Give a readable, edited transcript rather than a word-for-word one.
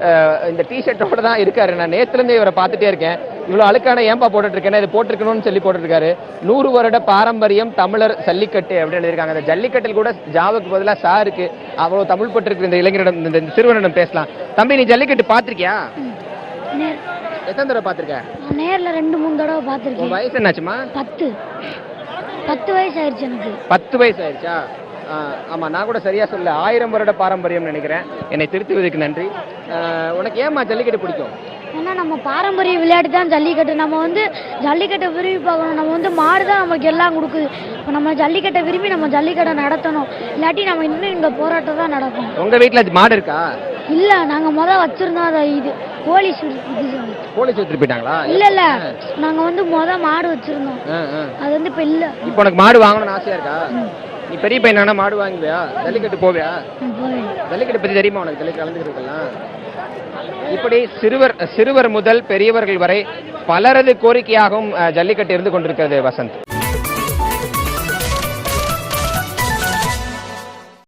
இந்த டிஷர்ட்டோட தான் இருக்காரு. நான் நேத்துல இருந்தே இவரை பார்த்துட்டே இருக்கேன். இவ்வளவு அழுக்கான ஏன்பா போட்டுட்டு இருக்கேன், இது போட்டிருக்கணும்னு சொல்லி போட்டுட்டு இருக்காரு. 100 வருட பாரம்பரியம் தமிழர் ஜல்லிக்கட்டு அப்படின்னு எழுதியிருக்காங்க. அந்த ஜல்லிக்கட்டில் கூட ஜாவுக்கு பதிலாக சா இருக்கு. அவ்வளவு தமிழ் பட்டிருக்கு இந்த இளைஞரிடம், இந்த சிறுவனிடம் பேசலாம். தம்பி, நீ ஜல்லிக்கட்டு பாத்திருக்கியா? எத்தனை தடவை பாத்திருக்க? நேர்ல 2-3 தடவை பாத்திருக்கேன். வயசு என்னாச்சுமா? 10 வயசு ஆயிடுச்சு எனக்கு. 10 வயசு ஆயிடுச்சா? ஆமா, நான் கூட சரியா சொல்ல 1000 வருட பாரம்பரியம் நினைக்கிறேன். என்னை திருத்துவதற்கு நன்றி. உனக்கு ஏமா ஜல்லிக்கட்டு பிடிக்கும்? ஏன்னா நம்ம பாரம்பரிய விளையாட்டு தான் ஜல்லிக்கட்டு. நம்ம ஜல்லிக்கட்டை விரும்பி பார்க்கணும். நம்ம மாடு தான் நமக்கு எல்லாம் கொடுக்குது. இப்போ நம்ம ஜல்லிக்கட்டை விரும்பி நம்ம ஜல்லிக்கட்டை நடத்தணும். இல்லாட்டி நம்ம இன்னும் இங்கே போராட்டம் தான் நடக்கும். உங்க வீட்டுல மாடு இருக்கா? இல்ல, நாங்க வச்சிருந்தோம். அதை இது போலீஸ் எடுத்துட்டு போயிட்டாங்களா? இல்ல, நாங்க மாடு வச்சிருந்தோம். அது இப்ப இல்ல. இப்போ உனக்கு மாடு வாங்கணும்னு ஆசையா இருக்கா? நீ பெரிய பையனா மாடு வாங்குவியா? ஜல்லிக்கட்டு போவியா? ஜல்லிக்கட்டு பத்தி தெரியுமா உனக்கு? ஜல்லிக்கட்டு கலந்துக்கிறதுலாம் இப்படி சிறுவர் முதல் பெரியவர்கள் வரை பலரது கோரிக்கையாகவும் ஜல்லிக்கட்டு இருந்து கொண்டிருக்கிறது வசந்த்.